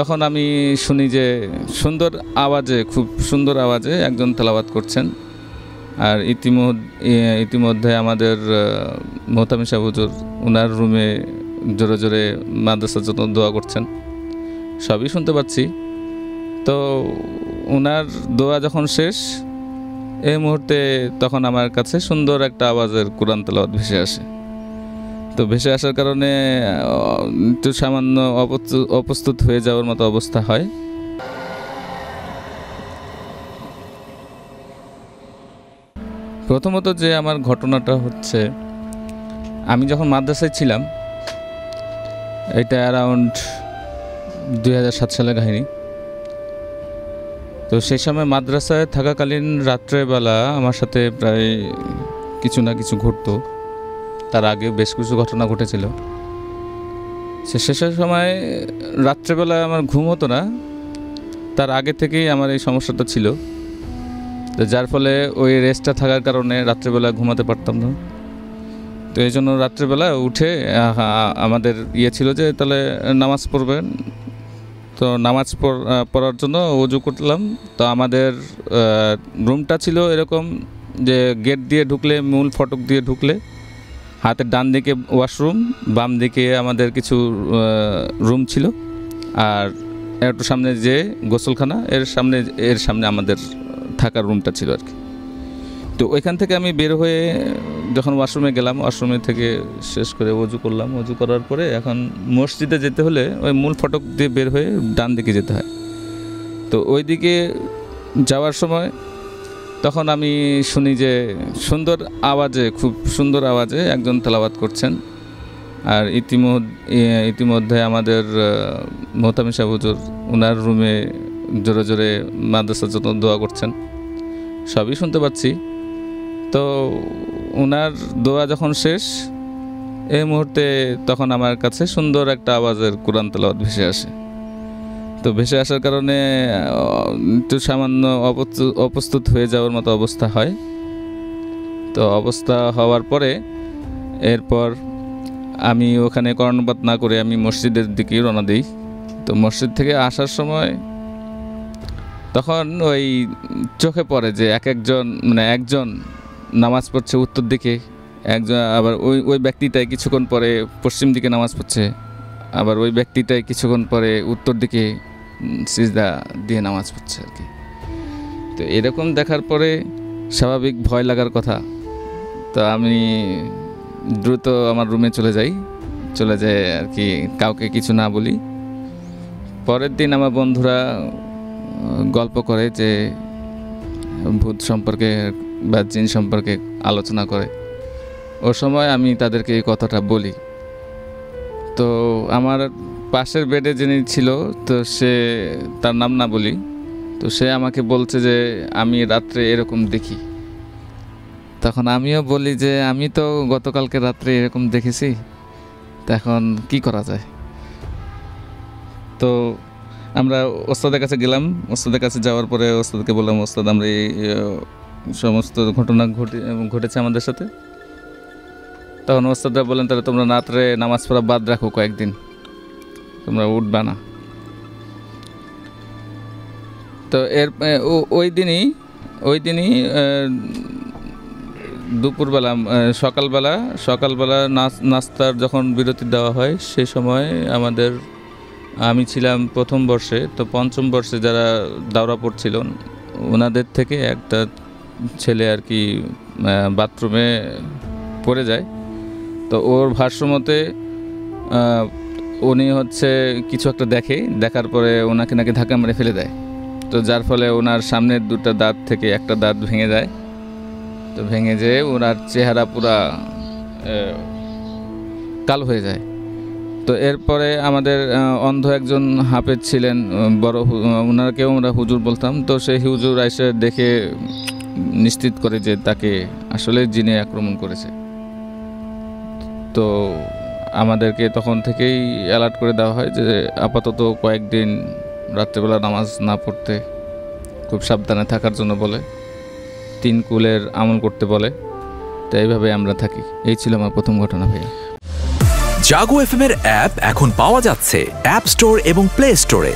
তখন আমি শুনি যে সুন্দর আওয়াজে, খুব সুন্দর আওয়াজে একজন তেলাওয়াত করছেন। আর ইতিমধ্যে আমাদের মোহতামিম সাহেব হুজুর ওনার রুমে জোরে জোরে মাদ্রাসার জন্য দোয়া করছেন, সবই শুনতে পাচ্ছি। তো ওনার দোয়া যখন শেষ, এই মুহূর্তে তখন আমার কাছে সুন্দর একটা আওয়াজের কোরআন তেলাওয়াত ভেসে আসে। তো ভেসে আসার কারণে একটু সামান্য অপ্রস্তুত হয়ে যাওয়ার মতো অবস্থা হয়। প্রথমত যে আমার ঘটনাটা হচ্ছে, আমি যখন মাদ্রাসায় ছিলাম, এটা অ্যারাউন্ড 2007 সালের কাহিনী। তো সেই সময় মাদ্রাসায় থাকাকালীন রাত্রেবেলা আমার সাথে প্রায় কিছু না কিছু ঘটতো। তার আগে বেশ কিছু ঘটনা ঘটেছিল। শেষের সময় রাত্রেবেলা আমার ঘুম হতো না, তার আগে থেকেই আমার এই সমস্যাটা ছিল। তো যার ফলে ওই রেস্টটা থাকার কারণে রাত্রেবেলা ঘুমাতে পারতাম না। তো এই জন্য রাত্রেবেলা উঠে আমাদের ছিল যে তাহলে নামাজ পড়বেন। তো নামাজ পড়ার জন্য ওযু করলাম। তো আমাদের রুমটা ছিল এরকম যে গেট দিয়ে ঢুকলে, মূল ফটক দিয়ে ঢুকলে হাতের ডান দিকে ওয়াশরুম, বাম দিকে আমাদের কিছু রুম ছিল, আর একটু সামনে যে গোসলখানা, এর সামনে আমাদের থাকার রুমটা ছিল আর কি। তো ওইখান থেকে আমি বের হয়ে যখন ওয়াশরুমে গেলাম, ওয়াশরুমে থেকে শেষ করে ওযু করলাম। ওযু করার পরে এখন মসজিদে যেতে হলে ওই মূল ফটক দিয়ে বের হয়ে ডান দিকে যেতে হয়। তো ওই দিকে যাওয়ার সময় তখন আমি শুনি যে সুন্দর আওয়াজে, খুব সুন্দর আওয়াজে একজন তেলাওয়াত করছেন। আর ইতিমধ্যে আমাদের মোহতামিম সাহেব হুজুর ওনার রুমে জোরে জোরে মাদ্রাসার জন্য দোয়া করছেন, সবই শুনতে পাচ্ছি। তো ওনার দোয়া যখন শেষ, এই মুহূর্তে তখন আমার কাছে সুন্দর একটা আওয়াজের কোরআন তেলাওয়াত ভেসে আসে। তো ভেসে আসার কারণে একটু সামান্য অপ্রস্তুত হয়ে যাওয়ার মতো অবস্থা হয়। তো অবস্থা হওয়ার পরে এরপর আমি ওখানে কর্ণপাত না করে আমি মসজিদের দিকে রওনা দিই। তো মসজিদ থেকে আসার সময় তখন ওই চোখে পড়ে যে একজন নামাজ পড়ছে উত্তর দিকে, একজন আবার ওই ব্যক্তিটাই কিছুক্ষণ পরে পশ্চিম দিকে নামাজ পড়ছে, আবার ওই ব্যক্তিটাই কিছুক্ষণ পরে উত্তর দিকে সিজদা দিয়ে নামাজ পড়ছে আর কি। তো এরকম দেখার পরে স্বাভাবিক ভয় লাগার কথা। তো আমি দ্রুত আমার রুমে চলে যাই আর কি, কাউকে কিছু না বলি। পরের দিন আমার বন্ধুরা গল্প করে যে ভূত সম্পর্কে বা জিন সম্পর্কে আলোচনা করে। ও সময় আমি তাদেরকে এই কথাটা বলি। তো আমার পাশের বেডে যিনি ছিল, তো সে, তার নাম না বলি, তো সে আমাকে বলছে যে আমি রাত্রে এরকম দেখি। তখন আমিও বলি যে আমি তো গতকালকে রাত্রে এরকম দেখেছি, তো এখন কি করা যায়। তো আমরা ওস্তাদের কাছে গেলাম। ওস্তাদের কাছে যাওয়ার পরে ওস্তাদকে বললাম, ওস্তাদ আমরা এই সমস্ত ঘটনা ঘটেছে আমাদের সাথে। তখন ওস্তাদরা বললেন, তাহলে তোমরা রাত্রে নামাজ পড়া বাদ রাখো, কয়েকদিন তোমরা উঠবা না। তো ওই দিনই দুপুরবেলা, সকালবেলা নাস্তার যখন বিরতি দেওয়া হয়, সেই সময় আমি ছিলাম প্রথম বর্ষে। তো পঞ্চম বর্ষে যারা দাওরা পড়ছিল, ওনাদের থেকে একটা ছেলে আর কি বাথরুমে পড়ে যায়। তো ওর ভাষ্যমতে উনি কিছু একটা দেখার পরে ওনাকে নাকি ধাক্কা মেরে ফেলে দেয়। তো যার ফলে ওনার সামনের দুটো দাঁত থেকে একটা দাঁত ভেঙে যায়। তো ভেঙে যেয়ে ওনার চেহারা পুরা কালো হয়ে যায়। তো এরপরে আমাদের অন্ধ একজন হাফেজ ছিলেন, বড়, ওনাকেও আমরা হুজুর বলতাম। তো সেই হুজুর এসে দেখে নিশ্চিত করে যে তাকে আসলে জিনে আক্রমণ করেছে। তো আমাদেরকে তখন থেকেই অ্যালার্ট করে দেওয়া হয় যে আপাতত কয়েকদিন রাত্রেবেলা নামাজ না পড়তে, খুব সাবধানে থাকার জন্য বলে, 3 কুলের আমল করতে বলে। তো এইভাবে আমরা থাকি। এই ছিল আমার প্রথম ঘটনা ভাইয়া। জাগো এফএম এর অ্যাপ এখন পাওয়া যাচ্ছে অ্যাপ স্টোর এবং প্লে স্টোরে।